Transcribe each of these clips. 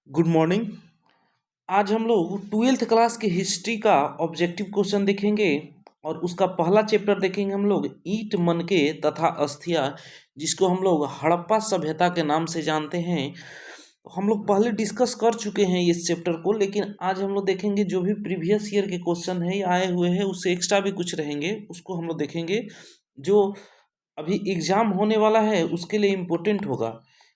Good morning. आज हम लोग ट्वेल्थ क्लास की हिस्ट्री का ऑब्जेक्टिव क्वेश्चन देखेंगे और उसका पहला चैप्टर देखेंगे हम लोग ईंट मनके तथा अस्थियां, जिसको हम लोग हड़प्पा सभ्यता के नाम से जानते हैं। हम लोग पहले डिस्कस कर चुके हैं इस चैप्टर को, लेकिन आज हम लोग देखेंगे जो भी प्रीवियस ईयर के क्वेश्चन है आए हुए हैं उससे एक्स्ट्रा भी कुछ रहेंगे, उसको हम लोग देखेंगे। जो अभी एग्ज़ाम होने वाला है उसके लिए इम्पोर्टेंट होगा,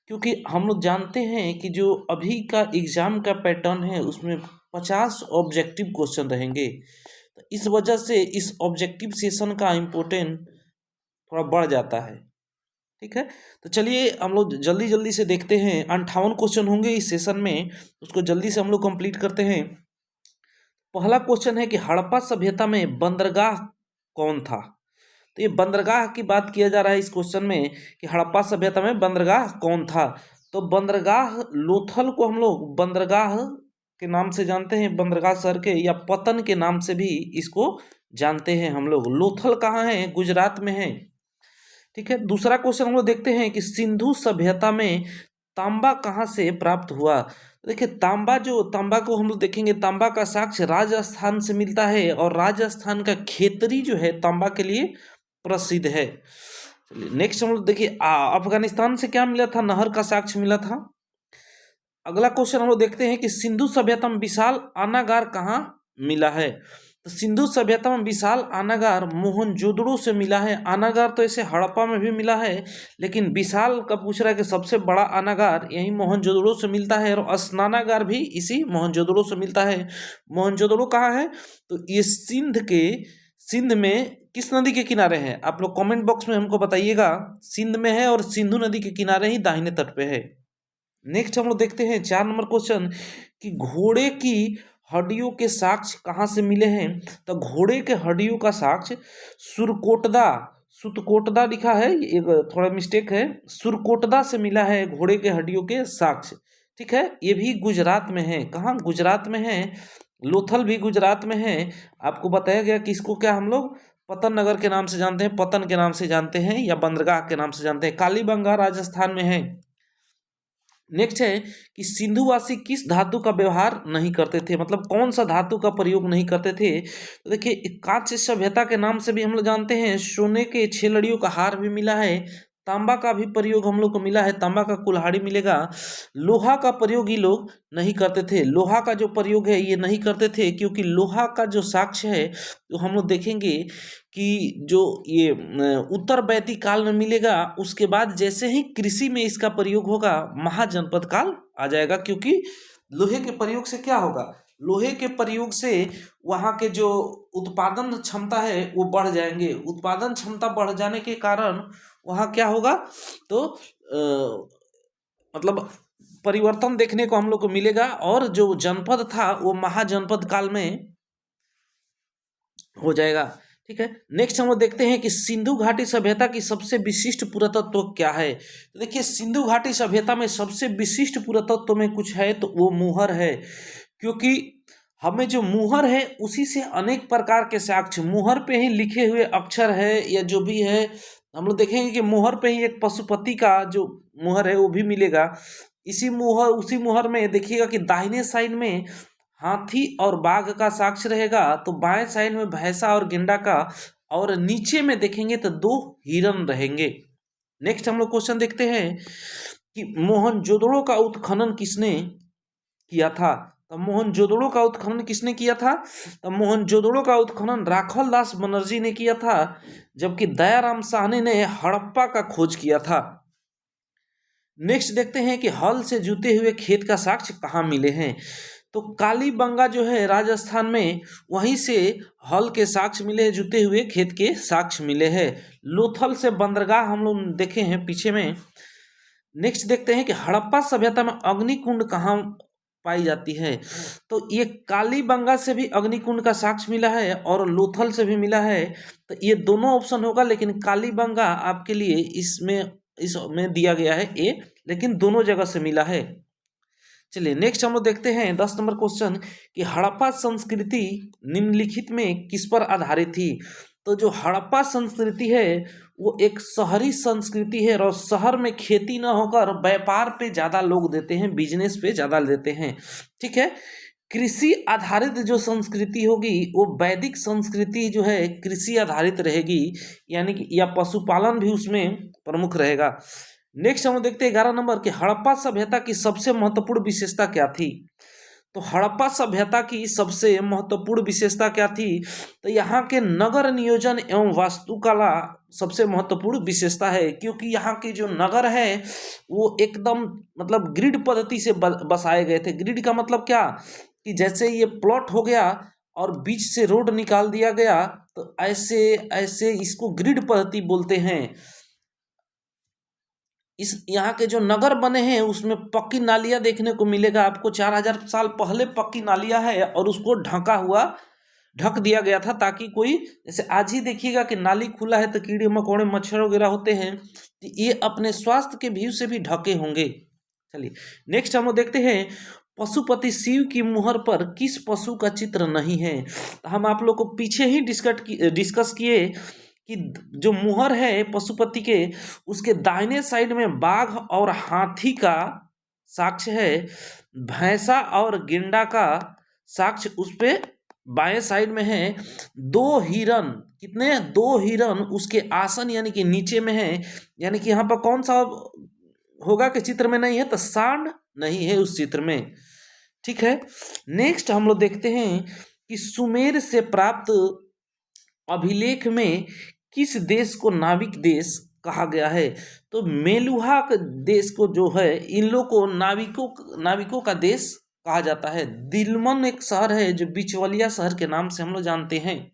क्योंकि हम लोग जानते हैं कि जो अभी का एग्ज़ाम का पैटर्न है उसमें 50 ऑब्जेक्टिव क्वेश्चन रहेंगे। तो इस वजह से इस ऑब्जेक्टिव सेशन का इम्पोर्टेंट थोड़ा बढ़ जाता है। ठीक है, तो चलिए हम लोग जल्दी जल्दी से देखते हैं। 58 क्वेश्चन होंगे इस सेशन में, उसको जल्दी से हम लोग कंप्लीट करते हैं। पहला क्वेश्चन है कि हड़प्पा सभ्यता में बंदरगाह कौन था। तो ये बंदरगाह की बात किया जा रहा है इस क्वेश्चन में कि हड़प्पा सभ्यता में बंदरगाह कौन था। तो बंदरगाह लोथल को हम लोग बंदरगाह के नाम से जानते हैं, बंदरगाह शहर के या पतन के नाम से भी इसको जानते हैं हम लोग। लोथल कहाँ है? गुजरात में है। ठीक है, दूसरा क्वेश्चन हम लोग देखते हैं कि सिंधु सभ्यता में तांबा कहाँ से प्राप्त हुआ। देखिए तांबा को हम लोग देखेंगे, तांबा का साक्ष्य राजस्थान से मिलता है और राजस्थान का खेतरी जो है तांबा के लिए प्रसिद्ध है। चलिए नेक्स्ट हम लोग देखिए, अफगानिस्तान से क्या मिला था? नहर का साक्ष्य मिला था। अगला क्वेश्चन हम लोग देखते हैं कि सिंधु सभ्यता में विशाल अनागार कहाँ मिला है। तो सिंधु सभ्यता में विशाल अनागार मोहनजोदड़ो से मिला है। अनागार तो ऐसे हड़प्पा में भी मिला है, लेकिन विशाल का पूछ रहा है कि सबसे बड़ा अनागार यही मोहनजोदड़ो से मिलता है, और स्नानागार भी इसी मोहनजोदड़ो से मिलता है। मोहनजोदड़ो कहाँ है? तो ये सिंध में किस नदी के किनारे है? आप लोग कमेंट बॉक्स में हमको बताइएगा। सिंध में है और सिंधु नदी के किनारे ही दाहिने तट पे है। नेक्स्ट हम लोग देखते हैं 4 नंबर क्वेश्चन कि घोड़े की हड्डियों के साक्ष्य कहाँ से मिले हैं। तो घोड़े के हड्डियों का साक्ष्य सुतकोटदा लिखा है, एक थोड़ा मिस्टेक है, सुरकोटदा से मिला है घोड़े के हड्डियों के साक्ष्य। ठीक है, ये भी गुजरात में है। कहाँ? गुजरात में है। लोथल भी गुजरात में है। आपको बताया गया कि इसको क्या हम लोग पतन नगर के नाम से जानते हैं, पतन के नाम से जानते हैं या बंदरगाह के नाम से जानते हैं। कालीबंगा राजस्थान में है। नेक्स्ट है कि सिंधुवासी किस धातु का व्यवहार नहीं करते थे, मतलब कौन सा धातु का प्रयोग नहीं करते थे। तो देखिए कांस्य सभ्यता के नाम से भी हम लोग जानते हैं। सोने के 6 लड़ियों का हार भी मिला है। तांबा का भी प्रयोग हम लोग को मिला है, तांबा का कुल्हाड़ी मिलेगा। लोहा का प्रयोग ये लोग नहीं करते थे। लोहा का जो प्रयोग है ये नहीं करते थे, क्योंकि लोहा का जो साक्ष्य है तो हम लोग देखेंगे कि जो ये उत्तर वैदिक काल में मिलेगा, उसके बाद जैसे ही कृषि में इसका प्रयोग होगा महाजनपद काल आ जाएगा। क्योंकि लोहे के प्रयोग से क्या होगा? लोहे के प्रयोग से वहाँ के जो उत्पादन क्षमता है वो बढ़ जाएंगे। उत्पादन क्षमता बढ़ जाने के कारण वहाँ क्या होगा? तो मतलब परिवर्तन देखने को हम लोग को मिलेगा, और जो जनपद था वो महाजनपद काल में हो जाएगा। ठीक है, नेक्स्ट हम लोग देखते हैं कि सिंधु घाटी सभ्यता की सबसे विशिष्ट पुरातत्व क्या है। तो देखिए सिंधु घाटी सभ्यता में सबसे विशिष्ट पुरातत्व में कुछ है तो वो मुहर है, क्योंकि हमें जो मुहर है उसी से अनेक प्रकार के साक्ष्य, मुहर पे ही लिखे हुए अक्षर है या जो भी है, हम लोग देखेंगे कि मुहर पे ही एक पशुपति का जो मुहर है वो भी मिलेगा। उसी मुहर में देखिएगा कि दाहिने साइड में हाथी और बाघ का साक्ष्य रहेगा, तो बाएं साइड में भैंसा और गेंडा का, और नीचे में देखेंगे तो 2 हिरन रहेंगे। नेक्स्ट हम लोग क्वेश्चन देखते हैं कि मोहनजोदड़ो का उत्खनन किसने किया था। तो मोहनजोदड़ो का उत्खनन किसने किया था? तो मोहनजोदड़ो का उत्खनन राखल दास बनर्जी ने किया था, जबकि दयाराम साहनी ने हड़प्पा का खोज किया था। नेक्स्ट देखते हैं कि हल से जुते हुए खेत का साक्ष्य कहाँ मिले हैं। तो कालीबंगा जो है राजस्थान में, वहीं से हल के साक्ष्य मिले हैं, जुते हुए खेत के साक्ष्य मिले हैं। लोथल से बंदरगाह हम लोग देखे हैं पीछे में। नेक्स्ट देखते हैं कि हड़प्पा सभ्यता में अग्निकुंड कहाँ पाई जाती है। तो ये कालीबंगा से भी अग्निकुंड का साक्ष्य मिला है और लोथल से भी मिला है। तो ये दोनों ऑप्शन होगा, लेकिन कालीबंगा आपके लिए इसमें दिया गया है ए, लेकिन दोनों जगह से मिला है। चलिए नेक्स्ट हम लोग देखते हैं 10 नंबर क्वेश्चन कि हड़प्पा संस्कृति निम्नलिखित में किस पर आधारित थी। तो जो हड़प्पा संस्कृति है वो एक शहरी संस्कृति है और शहर में खेती न होकर व्यापार पे ज़्यादा लोग देते हैं, बिजनेस पे ज़्यादा देते हैं। ठीक है, कृषि आधारित जो संस्कृति होगी वो वैदिक संस्कृति जो है कृषि आधारित रहेगी, यानी कि या पशुपालन भी उसमें प्रमुख रहेगा। नेक्स्ट हम देखते हैं 11 नंबर के हड़प्पा सभ्यता की सबसे महत्वपूर्ण विशेषता क्या थी। तो हड़प्पा सभ्यता की सबसे महत्वपूर्ण विशेषता क्या थी, तो यहाँ के नगर नियोजन एवं वास्तुकला सबसे महत्वपूर्ण विशेषता है, क्योंकि यहाँ के जो नगर है वो एकदम मतलब ग्रिड पद्धति से बसाए गए थे। ग्रिड का मतलब क्या, कि जैसे ये प्लॉट हो गया और बीच से रोड निकाल दिया गया, तो ऐसे ऐसे इसको ग्रिड पद्धति बोलते हैं। इस यहाँ के जो नगर बने हैं उसमें पक्की नालियाँ देखने को मिलेगा आपको। 4000 साल पहले पक्की नालियाँ है और उसको ढक दिया गया था, ताकि कोई, जैसे आज ही देखिएगा कि नाली खुला है तो कीड़े मकोड़े मच्छर वगैरह होते हैं, तो ये अपने स्वास्थ्य के व्यू से भी ढके होंगे। चलिए नेक्स्ट हम लोग देखते हैं पशुपति शिव की मुहर पर किस पशु का चित्र नहीं है। हम आप लोग को पीछे ही डिस्कस किए कि जो मुहर है पशुपति के, उसके दाहिने साइड में बाघ और हाथी का साक्ष्य है, भैंसा और गेंडा का साक्ष्य उस पे बाएं साइड में है। दो हिरन, कितने, दो हिरन उसके आसन यानी कि नीचे में है, यानी कि यहाँ पर कौन सा होगा कि चित्र में नहीं है, तो सांड नहीं है उस चित्र में। ठीक है, नेक्स्ट हम लोग देखते हैं कि सुमेर से प्राप्त अभिलेख में किस देश को नाविक देश कहा गया है। तो मेलुहा देश को जो है, इन लोग को नाविकों का देश कहा जाता है। दिलमन एक शहर है जो बिचवलिया शहर के नाम से हम लोग जानते हैं।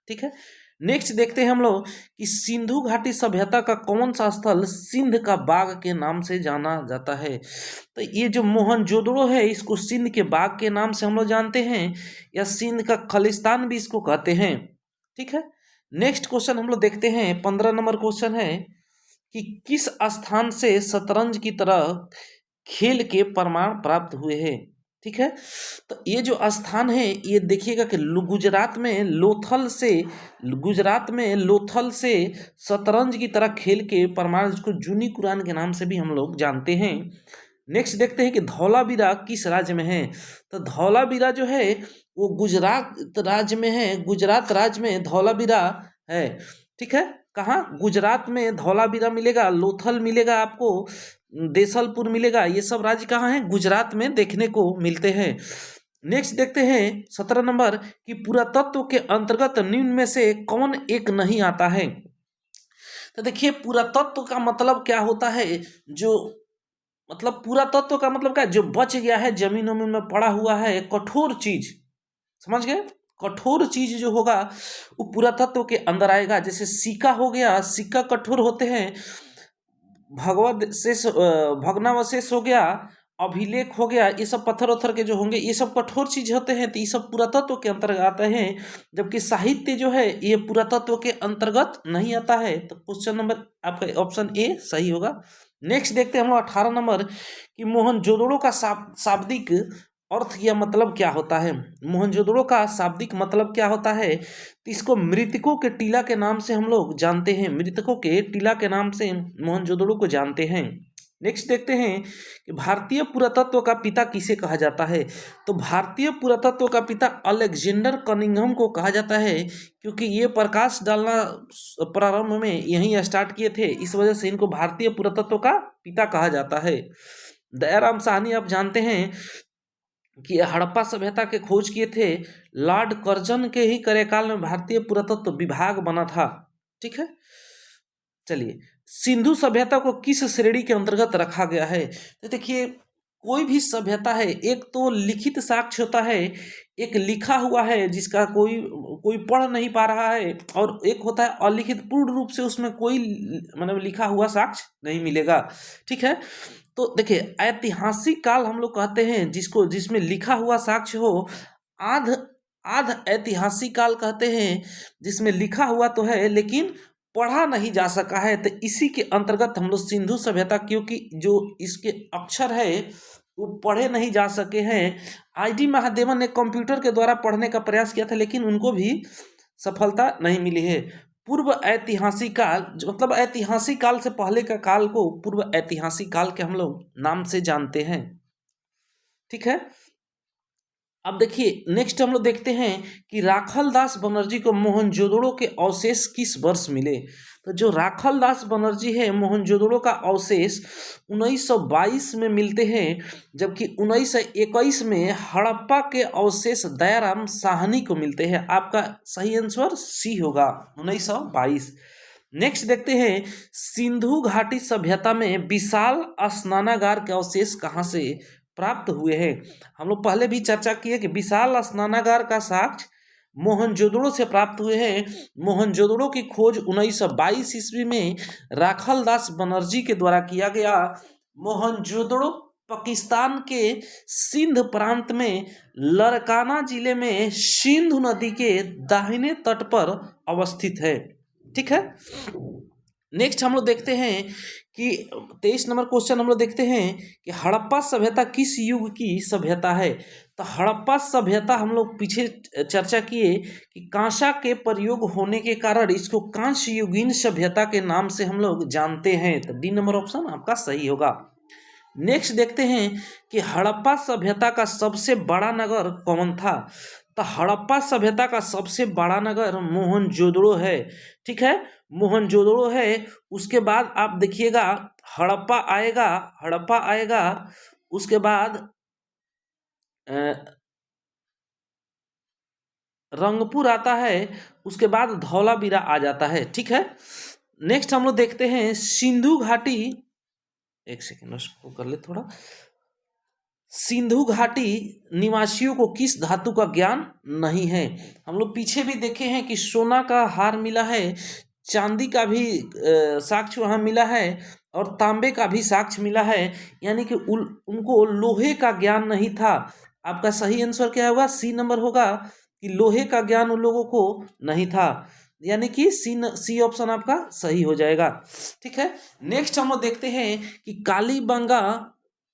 ठीक है, नेक्स्ट देखते हैं हम लोग कि सिंधु घाटी सभ्यता का कौन सा स्थल सिंध का बाग के नाम से जाना जाता है। तो ये जो मोहनजोदड़ो है इसको सिंध के बाग के नाम से हम लोग जानते हैं, या सिंध का खलिस्तान भी इसको कहते हैं। ठीक है, नेक्स्ट क्वेश्चन हम लोग देखते हैं 15 नंबर क्वेश्चन है कि किस स्थान से शतरंज की तरह खेल के प्रमाण प्राप्त हुए हैं। ठीक है, तो ये जो स्थान है ये देखिएगा कि गुजरात में लोथल से शतरंज की तरह खेल के प्रमाण, जिसको जूनी कुरान के नाम से भी हम लोग जानते हैं। नेक्स्ट देखते हैं कि धौलावीरा किस राज्य में है। तो धौलावीरा जो है वो गुजरात राज्य में है, गुजरात राज्य में धौलावीरा है। ठीक है, कहाँ, गुजरात में धौलावीरा मिलेगा, लोथल मिलेगा आपको, देसलपुर मिलेगा, ये सब राज्य कहाँ हैं, गुजरात में देखने को मिलते हैं। नेक्स्ट देखते हैं 17 नंबर कि पुरातत्व के अंतर्गत निम्न में से कौन एक नहीं आता है। तो देखिए पुरातत्व का मतलब क्या होता है, जो मतलब पुरातत्व का मतलब क्या, जो बच गया है जमीन वमीन में पड़ा हुआ है कठोर चीज, समझ गए, कठोर चीज जो होगा वो पुरातत्व के अंदर आएगा। जैसे सिक्का हो गया, सिक्का कठोर होते हैं, भग्नावशेष हो गया, अभिलेख हो गया, ये सब पत्थर उत्थर के जो होंगे ये सब कठोर चीज होते हैं, तो ये सब पुरातत्व के अंतर्गत आते हैं। जबकि साहित्य जो है ये पुरातत्व के अंतर्गत नहीं आता है। तो क्वेश्चन नंबर आपका ऑप्शन ए सही होगा। नेक्स्ट देखते हैं हम लोग 18 नंबर कि मोहनजोदड़ो का शाब्दिक अर्थ या मतलब क्या होता है। मोहनजोदड़ो का शाब्दिक मतलब क्या होता है, तो इसको मृतकों के टीला के नाम से हम लोग जानते हैं, मृतकों के टीला के नाम से मोहनजोदड़ो को जानते हैं। नेक्स्ट देखते हैं कि भारतीय पुरातत्व का पिता किसे कहा जाता है। तो भारतीय पुरातत्व का पिता अलेक्जेंडर कनिंघम को कहा जाता है, क्योंकि ये प्रकाश डालना प्रारंभ में यहीं स्टार्ट किए थे, इस वजह से इनको भारतीय पुरातत्व का पिता कहा जाता है। दयाराम साहनी आप जानते हैं कि हड़प्पा सभ्यता के खोज किए थे, लॉर्ड कर्जन के ही कार्यकाल में भारतीय पुरातत्व विभाग बना था। ठीक है, चलिए सिंधु सभ्यता को किस श्रेणी के अंतर्गत रखा गया है। तो देखिए कोई भी सभ्यता है, एक तो लिखित साक्ष्य होता है, एक लिखा हुआ है जिसका कोई पढ़ नहीं पा रहा है, और एक होता है अलिखित, पूर्ण रूप से उसमें कोई मतलब लिखा हुआ साक्ष्य नहीं मिलेगा। ठीक है, तो देखिए ऐतिहासिक काल हम लोग कहते हैं जिसमें लिखा हुआ साक्ष्य हो, आध ऐतिहासिक काल कहते हैं जिसमें लिखा हुआ तो है लेकिन पढ़ा नहीं जा सका है। तो इसी के अंतर्गत हम लोग सिंधु सभ्यता, क्योंकि जो इसके अक्षर है वो पढ़े नहीं जा सके हैं। आईडी महादेवन ने कंप्यूटर के द्वारा पढ़ने का प्रयास किया था लेकिन उनको भी सफलता नहीं मिली है। पूर्व ऐतिहासिक काल मतलब ऐतिहासिक काल से पहले का काल को पूर्व ऐतिहासिक काल के हम लोग नाम से जानते हैं। ठीक है, अब देखिए नेक्स्ट हम लोग देखते हैं कि राखल दास बनर्जी को मोहनजोदड़ो के अवशेष किस वर्ष मिले। तो जो राखल दास बनर्जी है मोहनजोदड़ो का अवशेष 1922 में मिलते हैं, जबकि 1921 में हड़प्पा के अवशेष दयाराम साहनी को मिलते हैं। आपका सही आंसर सी होगा 1922। नेक्स्ट देखते हैं सिंधु घाटी सभ्यता में विशाल स्नानागार के अवशेष कहाँ से प्राप्त हुए हैं। हम लोग पहले भी चर्चा किए कि विशाल स्नानागार का साक्ष्य मोहनजोदड़ो से प्राप्त हुए हैं। मोहनजोदड़ो की खोज 1922 ईस्वी में राखल दास बनर्जी के द्वारा किया गया। मोहनजोदड़ो पाकिस्तान के सिंध प्रांत में लरकाना जिले में सिंधु नदी के दाहिने तट पर अवस्थित है। ठीक है, नेक्स्ट हम लोग देखते हैं कि 23 नंबर क्वेश्चन हम लोग देखते हैं कि हड़प्पा सभ्यता किस युग की सभ्यता है। तो हड़प्पा सभ्यता हम लोग पीछे चर्चा किए कि कांसा के प्रयोग होने के कारण इसको कांस्य युगीन सभ्यता के नाम से हम लोग जानते हैं। तो डी नंबर ऑप्शन आपका सही होगा। नेक्स्ट देखते हैं कि हड़प्पा सभ्यता का सबसे बड़ा नगर कौन था। तो हड़प्पा सभ्यता का सबसे बड़ा नगर मोहनजोदड़ो है। ठीक है, मोहनजोदड़ो है। उसके बाद आप देखिएगा हड़प्पा आएगा, उसके बाद रंगपुर आता है, उसके बाद धौलावीरा आ जाता है। ठीक है, नेक्स्ट हम लोग देखते हैं सिंधु घाटी, एक सेकेंड उसको कर ले थोड़ा। सिंधु घाटी निवासियों को किस धातु का ज्ञान नहीं है। हम लोग पीछे भी देखे हैं कि सोना का हार मिला है, चांदी का भी साक्ष्य वहाँ मिला है और तांबे का भी साक्ष्य मिला है, यानी कि उनको लोहे का ज्ञान नहीं था। आपका सही आंसर क्या होगा, सी नंबर होगा कि लोहे का ज्ञान उन लोगों को नहीं था, यानी कि सी ऑप्शन आपका सही हो जाएगा। ठीक है, नेक्स्ट हम लोग देखते हैं कि कालीबंगा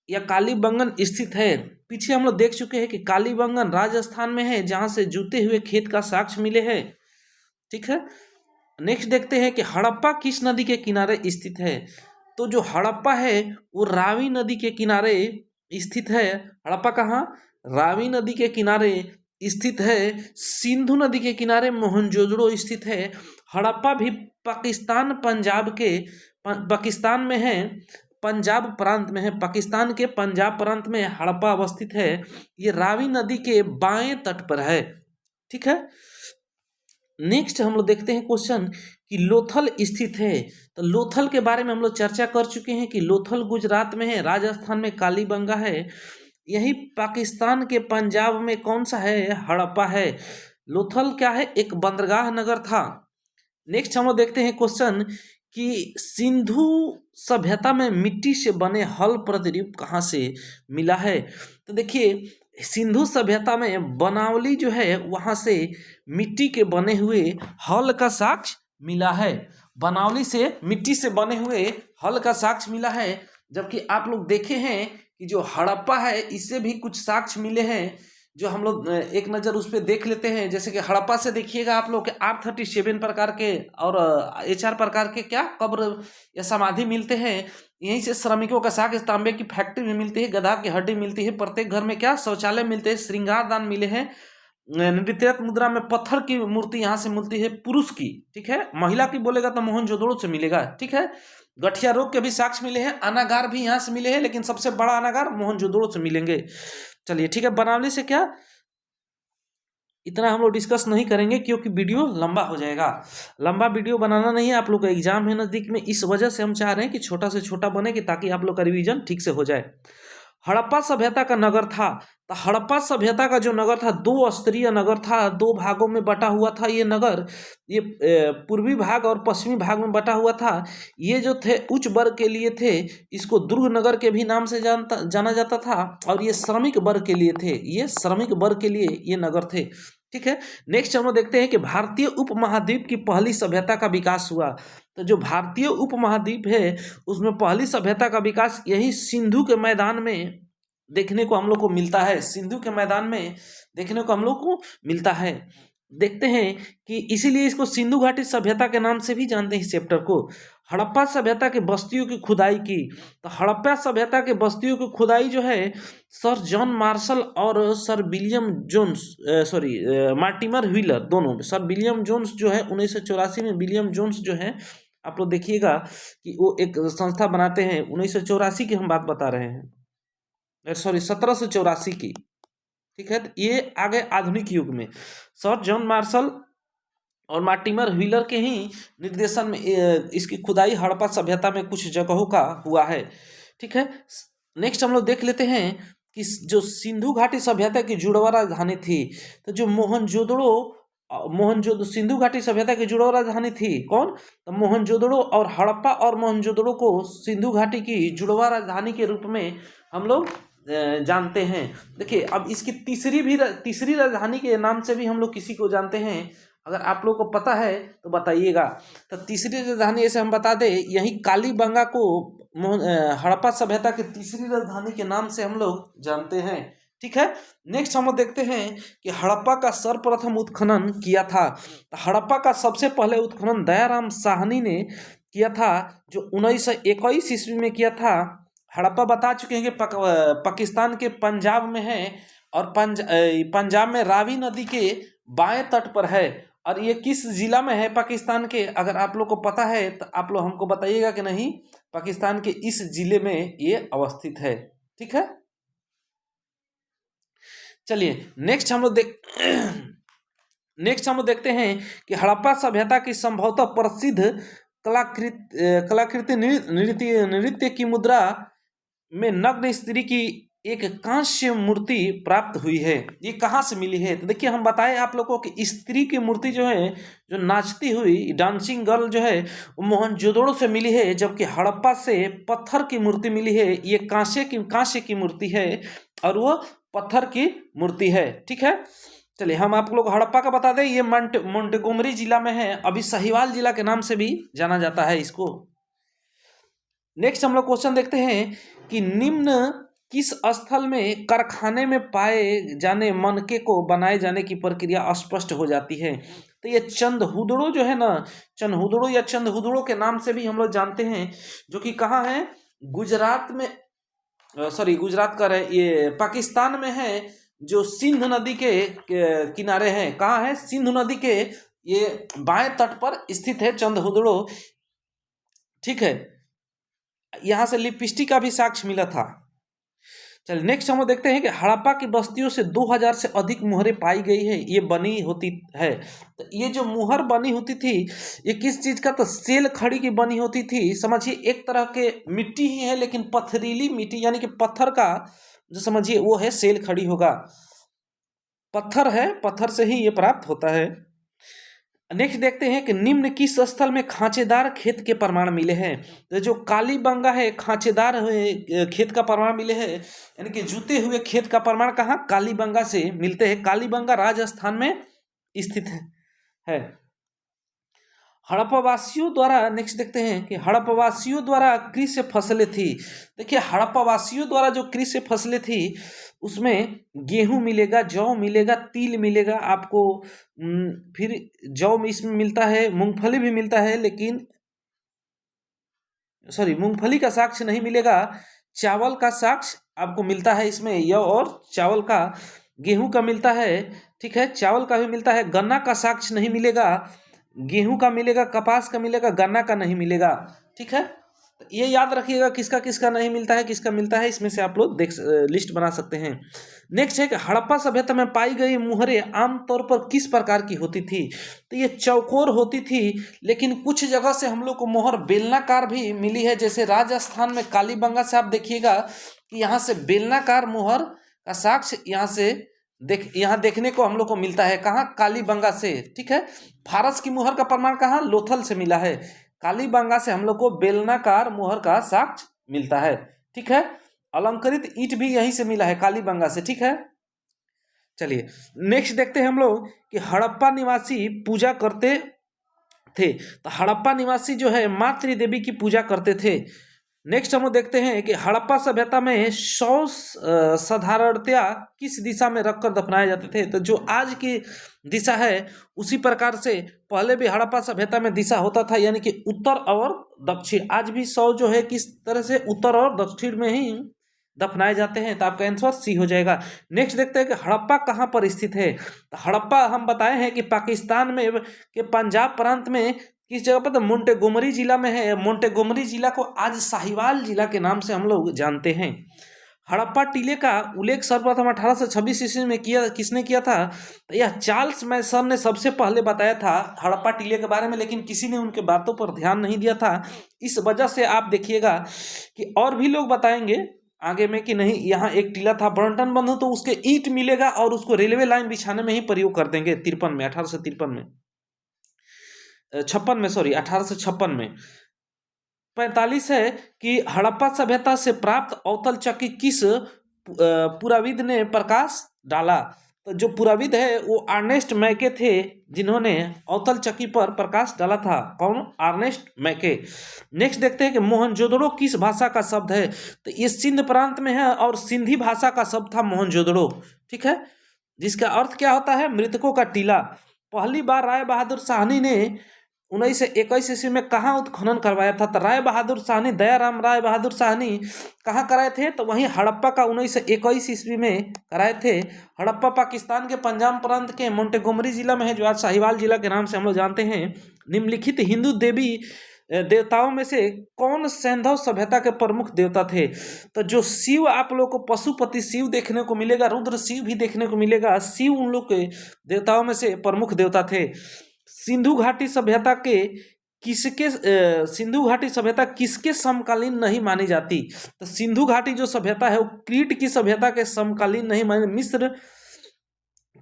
या कालीबंगन स्थित है। पीछे हम लोग देख चुके हैं कि कालीबंगन राजस्थान में है, जहां से जूते हुए खेत का साक्ष्य मिले हैं। ठीक है, नेक्स्ट देखते हैं कि हड़प्पा किस नदी के किनारे स्थित है। तो जो हड़प्पा है वो रावी नदी के किनारे स्थित है। हड़प्पा कहाँ, रावी नदी के किनारे स्थित है। सिंधु नदी के किनारे मोहनजोदड़ो स्थित है। हड़प्पा भी पाकिस्तान में है, पंजाब प्रांत में है। पाकिस्तान के पंजाब प्रांत में हड़प्पा अवस्थित है। ये रावी नदी के बाएं तट पर है। ठीक है, नेक्स्ट हम लोग देखते हैं क्वेश्चन कि लोथल स्थित है। तो लोथल के बारे में हम लोग चर्चा कर चुके हैं कि लोथल गुजरात में है, राजस्थान में कालीबंगा है, यही पाकिस्तान के पंजाब में कौन सा है, हड़प्पा है। लोथल क्या है, एक बंदरगाह नगर था। नेक्स्ट हम लोग देखते हैं क्वेश्चन कि सिंधु सभ्यता में मिट्टी से बने हल प्रतिरूप कहाँ से मिला है। तो देखिए सिंधु सभ्यता में बनावली जो है वहाँ से मिट्टी के बने हुए हल का साक्ष्य मिला है। बनावली से मिट्टी से बने हुए हल का साक्ष्य मिला है। जबकि आप लोग देखे हैं कि जो हड़प्पा है इससे भी कुछ साक्ष्य मिले हैं, जो हम लोग एक नज़र उस पर देख लेते हैं। जैसे कि हड़प्पा से देखिएगा आप लोग के R37 प्रकार के और HR प्रकार के क्या कब्र या समाधि मिलते हैं। यहीं से श्रमिकों का साक्ष्य तांबे की फैक्ट्री में मिलती है, गधा की हड्डी मिलती है, प्रत्येक घर में क्या शौचालय मिलते हैं, श्रृंगार दान मिले हैं, नृत्यरत मुद्रा में पत्थर की मूर्ति यहाँ से मिलती है पुरुष की। ठीक है, महिला की बोलेगा तो मोहनजोदड़ो से मिलेगा। ठीक है, गठिया रोग के भी साक्ष्य मिले हैं, अनागार भी यहाँ से मिले हैं, लेकिन सबसे बड़ा अनागार मोहनजोदड़ो से मिलेंगे। चलिए ठीक है, बनावली से क्या इतना हम लोग डिस्कस नहीं करेंगे क्योंकि वीडियो लंबा हो जाएगा। लंबा वीडियो बनाना नहीं है, आप लोग का एग्जाम है नज़दीक में, इस वजह से हम चाह रहे हैं कि छोटा से छोटा बने कि ताकि आप लोग का रिवीजन ठीक से हो जाए। हड़प्पा सभ्यता का नगर था। तो हड़प्पा सभ्यता का जो नगर था 2 स्तरीय नगर था, 2 भागों में बटा हुआ था ये नगर। ये पूर्वी भाग और पश्चिमी भाग में बटा हुआ था। ये जो थे उच्च वर्ग के लिए थे, इसको दुर्ग नगर के भी नाम से जाना जाता था, और ये श्रमिक वर्ग के लिए थे, ये श्रमिक वर्ग के लिए ये नगर थे। ठीक है, नेक्स्ट हम लोग देखते हैं कि भारतीय उपमहाद्वीप की पहली सभ्यता का विकास हुआ। तो जो भारतीय उपमहाद्वीप है उसमें पहली सभ्यता का विकास यही सिंधु के मैदान में देखने को हम लोग को मिलता है। सिंधु के मैदान में देखने को हम लोग को मिलता है। देखते हैं कि इसीलिए इसको सिंधु घाटी सभ्यता के नाम से भी जानते हैं इस चैप्टर को। हड़प्पा सभ्यता के बस्तियों की खुदाई की, तो हड़प्पा सभ्यता के बस्तियों की खुदाई जो है सर जॉन मार्शल और sir William Jones Mortimer Wheeler दोनों, सर विलियम जोन्स जो है 1984 में, विलियम जोन्स जो है आप लोग देखिएगा कि वो एक संस्था बनाते हैं, 1984 की हम बात बता रहे हैं, सॉरी 1784 की, ठीक है। तो ये आगे आधुनिक युग में सर जॉन मार्शल और मार्टिमर व्हीलर के ही निर्देशन में इसकी खुदाई हड़प्पा सभ्यता में कुछ जगहों का हुआ है, ठीक है। नेक्स्ट हम लोग देख लेते हैं कि जो सिंधु घाटी सभ्यता की जुड़वा राजधानी थी, तो जो मोहनजोदड़ो सिंधु घाटी सभ्यता की जुड़वा राजधानी थी कौन, तो मोहनजोदड़ो, और हड़प्पा और मोहनजोदड़ो को सिंधु घाटी की जुड़वा राजधानी के रूप में हम लोग जानते हैं। देखिए अब इसकी तीसरी राजधानी के नाम से भी हम लोग किसी को जानते हैं, अगर आप लोग को पता है तो बताइएगा। तो तीसरी राजधानी ऐसे हम बता दें, यही कालीबंगा को हड़प्पा सभ्यता की तीसरी राजधानी के नाम से हम लोग जानते हैं, ठीक है। नेक्स्ट हम लोग देखते हैं कि हड़प्पा का सर्वप्रथम उत्खनन किया था, तो हड़प्पा का सबसे पहले उत्खनन दयाराम साहनी ने किया था, जो 1921 ईस्वी में किया था। हड़प्पा बता चुके हैं कि पाकिस्तान के पंजाब में है, और पंजाब में रावी नदी के बाएं तट पर है, और ये किस जिला में है पाकिस्तान के, अगर आप लोग को पता है तो आप लोग हमको बताइएगा कि नहीं, पाकिस्तान के इस जिले में ये अवस्थित है, ठीक है। चलिए नेक्स्ट हम लोग देखते हैं कि हड़प्पा सभ्यता की संभवतः प्रसिद्ध कलाकृति नृत्य की मुद्रा में नग्न स्त्री की एक कांस्य मूर्ति प्राप्त हुई है। ये कहाँ से मिली है, तो देखिए हम बताएं आप लोगों को कि स्त्री की मूर्ति जो है, जो नाचती हुई डांसिंग गर्ल जो है, वो मोहनजोदड़ो से मिली है, जबकि हड़प्पा से पत्थर की मूर्ति मिली है। ये कांस्य की मूर्ति है, और वो पत्थर की मूर्ति है, ठीक है। चलिए हम आप लोग हड़प्पा का बता दें, ये मोंटेगोमरी जिला में है, अभी साहिवाल जिला के नाम से भी जाना जाता है इसको। नेक्स्ट हम लोग क्वेश्चन देखते हैं कि निम्न किस स्थल में कारखाने में पाए जाने मनके को बनाए जाने की प्रक्रिया स्पष्ट हो जाती है, तो ये चंदहुदड़ो जो है ना, चंदहुदड़ो या चंदहुदड़ो के नाम से भी हम लोग जानते हैं, जो कि कहाँ है, गुजरात में, गुजरात का है, ये पाकिस्तान में है, जो सिंध नदी के किनारे है। कहाँ है, सिंधु नदी के ये बाएं तट पर स्थित है चंदहुदड़ो, ठीक है। यहाँ से लिपस्टिक का भी साक्ष्य मिला था। चलिए नेक्स्ट हम देखते हैं कि हड़प्पा की बस्तियों से 2000 से अधिक मुहरें पाई गई है, ये बनी होती है। तो ये जो मुहर बनी होती थी, ये किस चीज़ का, तो सेल खड़ी की बनी होती थी। समझिए एक तरह के मिट्टी ही है, लेकिन पथरीली मिट्टी, यानी कि पत्थर का जो समझिए वो है, सेल खड़ी होगा, पत्थर है, पत्थर से ही ये प्राप्त होता है। नेक्स्ट देखते हैं कि निम्न किस स्थल में खांचेदार खेत के प्रमाण मिले हैं, तो जो कालीबंगा है, खांचेदार खेत का प्रमाण मिले हैं, यानी कि जुते हुए खेत का प्रमाण कहाँ, कालीबंगा से मिलते हैं। कालीबंगा राजस्थान में स्थित है। हड़प्पावासियों द्वारा, नेक्स्ट देखते हैं कि हड़प्पावासियों द्वारा कृषि फसलें थी। देखिए हड़प्पावासियों द्वारा जो कृषि फसलें थी, उसमें गेहूं मिलेगा, जौ मिलेगा, तिल मिलेगा आपको, फिर जौ में इसमें मिलता है, मूंगफली भी मिलता है, लेकिन मूंगफली का साक्ष्य नहीं मिलेगा, चावल का साक्ष्य आपको मिलता है इसमें, यह और चावल का, गेहूं का मिलता है, ठीक है, चावल का भी मिलता है, गन्ना का साक्ष्य नहीं मिलेगा, गेहूं का मिलेगा, कपास का मिलेगा, गन्ना का नहीं मिलेगा, ठीक है। ये याद रखिएगा किसका किसका नहीं मिलता है, किसका मिलता है, इसमें से आप लोग लिस्ट बना सकते हैं। नेक्स्ट है कि हड़प्पा सभ्यता में पाई गई मुहरें आमतौर पर किस प्रकार की होती थी, तो ये चौकोर होती थी, लेकिन कुछ जगह से हम लोग को मोहर बेलनाकार भी मिली है, जैसे राजस्थान में कालीबंगा से आप देखिएगा कि यहाँ से बेलनाकार मोहर का साक्ष्य यहाँ देखने को हम लोग को मिलता है, कहाँ, कालीबंगा से, ठीक है। फारस की मुहर का प्रमाण कहाँ, लोथल से मिला है, कालीबंगा से हम लोग को बेलनाकार मुहर का साक्ष्य मिलता है, ठीक है। अलंकृत ईंट भी यहीं से मिला है, कालीबंगा से, ठीक है। चलिए नेक्स्ट देखते हैं हम लोग कि हड़प्पा निवासी पूजा करते थे, तो हड़प्पा निवासी जो है मातृ देवी की पूजा करते थे। नेक्स्ट हम लोग देखते हैं कि हड़प्पा सभ्यता में शव साधारणतया किस दिशा में रखकर दफनाए जाते थे। तो जो आज की दिशा है उसी प्रकार से पहले भी हड़प्पा सभ्यता में दिशा होता था, यानी कि उत्तर और दक्षिण। आज भी शव जो है किस तरह से उत्तर और दक्षिण में ही दफनाए जाते हैं। तो आपका आंसर सी हो जाएगा। नेक्स्ट देखते हैं कि हड़प्पा कहाँ पर स्थित है। तो हड़प्पा हम बताए हैं कि पाकिस्तान में के पंजाब प्रांत में किस जगह पर, तो मोंटेगोमरी जिला में है। मोंटेगोमरी जिला को आज साहिवाल जिला के नाम से हम लोग जानते हैं। हड़प्पा टीले का उल्लेख सर्वप्रथम 1826 ईस्वी में किसने किया था। तो यह चार्ल्स मैसन ने सबसे पहले बताया था हड़प्पा टीले के बारे में, लेकिन किसी ने उनके बातों पर ध्यान नहीं दिया था। इस वजह से आप देखिएगा कि और भी लोग बताएंगे आगे में कि नहीं, यहाँ एक टीला था ब्रंटन बंधु, तो उसके ईंट मिलेगा और उसको रेलवे लाइन बिछाने में ही प्रयोग कर देंगे 53 में, 1853 में, 56 में, सॉरी 1856 में। 45 है कि हड़प्पा सभ्यता से प्राप्त अवतल चक्की किस पुराविद ने प्रकाश डाला। तो जो पुराविद है वो अर्नेस्ट मैके थे, जिन्होंने अवतल चक्की पर प्रकाश डाला था। कौन? अर्नेस्ट मैके। नेक्स्ट देखते हैं कि मोहनजोदड़ो किस भाषा का शब्द है। तो ये सिंध प्रांत में है और सिंधी भाषा का शब्द था मोहनजोदड़ो, ठीक है, जिसका अर्थ क्या होता है? मृतकों का टीला। पहली बार राय बहादुर साहनी ने 1921 ईस्वी में कहाँ उत्खनन करवाया था। तो राय बहादुर साहनी, दयाराम राय बहादुर साहनी कहाँ कराए थे? तो वहीं हड़प्पा का 1921 ईस्वी में कराए थे। हड़प्पा पाकिस्तान के पंजाब प्रांत के मोंटेगोमरी जिला में है, जो आज साहिवाल जिला के नाम से हम लोग जानते हैं। निम्नलिखित हिंदू देवी देवताओं में से कौन सैंधव सभ्यता के प्रमुख देवता थे। तो जो शिव, आप लोग को पशुपति शिव देखने को मिलेगा, रुद्र शिव भी देखने को मिलेगा। शिव उन लोग के देवताओं में से प्रमुख देवता थे। सिंधु घाटी सभ्यता किसके समकालीन नहीं मानी जाती। तो सिंधु घाटी जो सभ्यता है वो क्रीट की सभ्यता के समकालीन नहीं मानी, मिस्र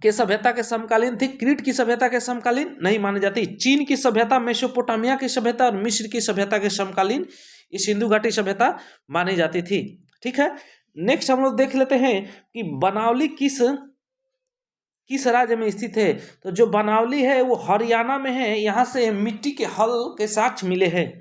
के सभ्यता के समकालीन थी, क्रीट की सभ्यता के समकालीन नहीं मानी जाती। चीन की सभ्यता, मेसोपोटामिया की सभ्यता और मिस्र की सभ्यता के समकालीन ये सिंधु घाटी सभ्यता मानी जाती थी, ठीक है। नेक्स्ट हम लोग देख लेते हैं कि बनावली किस राज्य में स्थित है। तो जो बनावली है वो हरियाणा में है। यहाँ से मिट्टी के हल के साक्ष्य मिले हैं।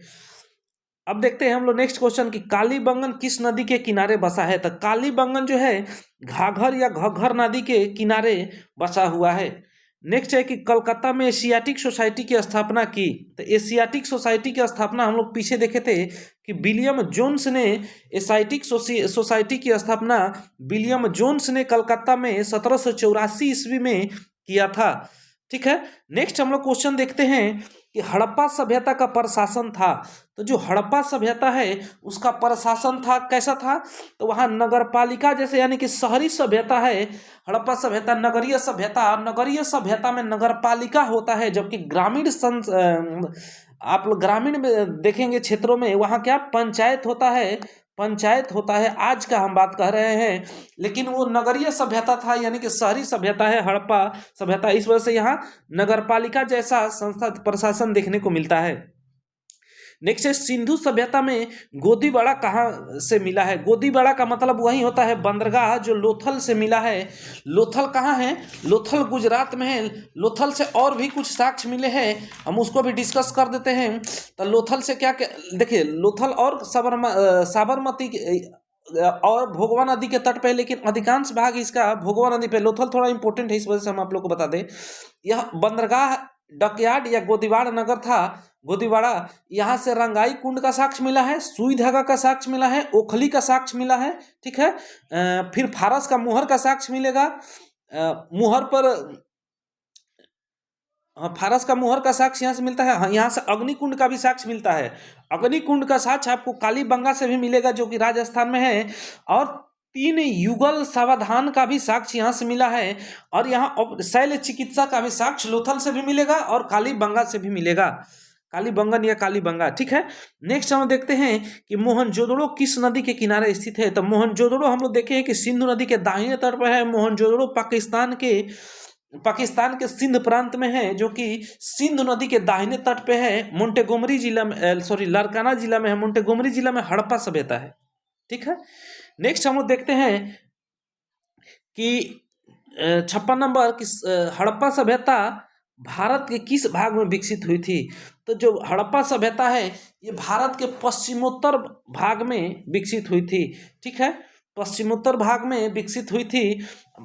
अब देखते हैं हम लोग नेक्स्ट क्वेश्चन कि कालीबंगन किस नदी के किनारे बसा है। तो कालीबंगन जो है घाघर या घग्घर नदी के किनारे बसा हुआ है। नेक्स्ट है कि कलकत्ता में एशियाटिक सोसाइटी की स्थापना की। तो एशियाटिक सोसाइटी की स्थापना हम लोग पीछे देखे थे कि विलियम जोन्स ने एशियाटिक सोसाइटी की स्थापना विलियम जोन्स ने कलकत्ता में 1784 ईस्वी में किया था, ठीक है। नेक्स्ट हम लोग क्वेश्चन देखते हैं कि हड़प्पा सभ्यता का प्रशासन था। तो जो हड़प्पा सभ्यता है उसका प्रशासन था कैसा था। तो वहाँ नगरपालिका जैसे, यानी कि शहरी सभ्यता है हड़प्पा सभ्यता, नगरीय सभ्यता। नगरीय सभ्यता में नगरपालिका होता है, जबकि आप लोग ग्रामीण में देखेंगे क्षेत्रों में वहाँ क्या पंचायत होता है, पंचायत होता है। आज का हम बात कर रहे हैं, लेकिन वो नगरीय सभ्यता था, यानी कि शहरी सभ्यता है हड़प्पा सभ्यता। इस वजह से यहाँ नगरपालिका जैसा संस्था प्रशासन देखने को मिलता है। नेक्स्ट है सिंधु सभ्यता में गोदीबाड़ा कहाँ से मिला है। गोदीबाड़ा का मतलब वही होता है बंदरगाह, जो लोथल से मिला है। लोथल कहाँ है? लोथल गुजरात में है। लोथल से और भी कुछ साक्ष्य मिले हैं, हम उसको भी डिस्कस कर देते हैं। तो लोथल से क्या देखिए, लोथल और साबरमती और भोगवा नदी के तट पे, लेकिन अधिकांश भाग इसका भोगवा नदी पे। लोथल थोड़ा इंपॉर्टेंट है, इस वजह से हम आप लोग को बता दें। यह बंदरगाह डकयार्ड या गोदीबाड़ नगर था, गोदीबाड़ा। यहाँ से रंगाई कुंड का साक्ष्य मिला है, सुई धागा का साक्ष्य मिला है, ओखली का साक्ष्य मिला है, ठीक है। फिर फारस का मुहर का साक्ष्य मिलेगा। मुहर पर फारस का मुहर का साक्ष्य यहाँ से मिलता है। यहाँ से अग्निकुंड का भी साक्ष्य मिलता है। अग्निकुंड का साक्ष्य आपको कालीबंगा से भी मिलेगा, जो कि राजस्थान में है। और 3 युगल सावधान का भी साक्ष्य यहाँ से मिला है। और यहाँ शैल चिकित्सा का भी साक्ष्य लोथल से भी मिलेगा और कालीबंगा से भी मिलेगा, कालीबंगन या कालीबंगा, ठीक है। नेक्स्ट हम देखते हैं कि मोहनजोदड़ो किस नदी के किनारे स्थित है। तो मोहनजोदड़ो हम लोग देखे हैं कि सिंधु नदी के दाहिने तट पर है। मोहनजोदड़ो पाकिस्तान के सिंध प्रांत में है, जो कि सिंधु नदी के दाहिने तट पे है। मोंटेगोमरी जिला में, लारकाना जिला में है। मोंटेगोमरी जिला में हड़प्पा सभ्यता है, ठीक है। नेक्स्ट हम लोग देखते हैं कि 56 नंबर की हड़प्पा सभ्यता भारत के किस भाग में विकसित हुई थी? तो जो हड़प्पा सभ्यता है ये भारत के पश्चिमोत्तर भाग में विकसित हुई थी। ठीक है, पश्चिमोत्तर भाग में विकसित हुई थी।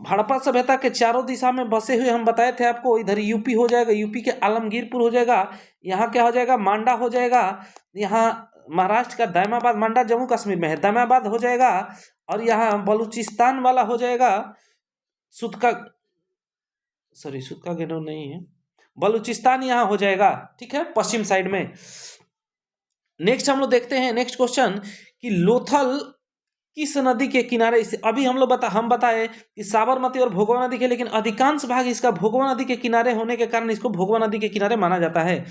हड़प्पा सभ्यता के चारों दिशा में बसे हुए हम बताए थे आपको, इधर यूपी हो जाएगा, यूपी के आलमगीरपुर हो जाएगा, यहाँ क्या हो जाएगा, मांडा हो जाएगा, यहाँ महाराष्ट्र का दायमाबाद, मांडा जम्मू कश्मीर में है, दायमाबाद हो जाएगा, और यहाँ बलूचिस्तान वाला हो जाएगा सुदका, सॉरी सुदका गेडो नहीं है, बलूचिस्तान यहाँ हो जाएगा। ठीक है, पश्चिम साइड में। नेक्स्ट हम लोग देखते हैं नेक्स्ट क्वेश्चन कि लोथल किस नदी के किनारे, अभी हम बताए कि साबरमती और भोगवा नदी के, लेकिन अधिकांश भाग इसका भोगवा नदी के किनारे होने के कारण इसको भोगवा नदी के किनारे माना जाता है।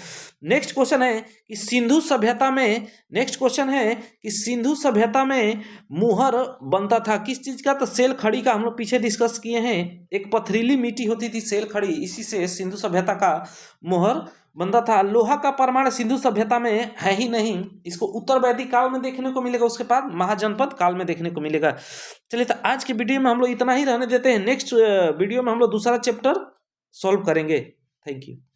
नेक्स्ट क्वेश्चन है कि सिंधु सभ्यता में, नेक्स्ट क्वेश्चन है कि सिंधु सभ्यता में मुहर बनता था किस चीज का? तो सेल खड़ी का हम लोग पीछे डिस्कस किए हैं, एक पथरीली मिट्टी होती थी सेल खड़ी, इसी से सिंधु सभ्यता का मुहर बनता था। लोहा का प्रमाण सिंधु सभ्यता में है ही नहीं, इसको उत्तर वैदिक काल में देखने को मिलेगा, उसके बाद महाजनपद काल में देखने को मिलेगा। चलिए तो आज के वीडियो में हम लोग इतना ही रहने देते हैं, नेक्स्ट वीडियो में हम लोग दूसरा चैप्टर सॉल्व करेंगे। Thank you.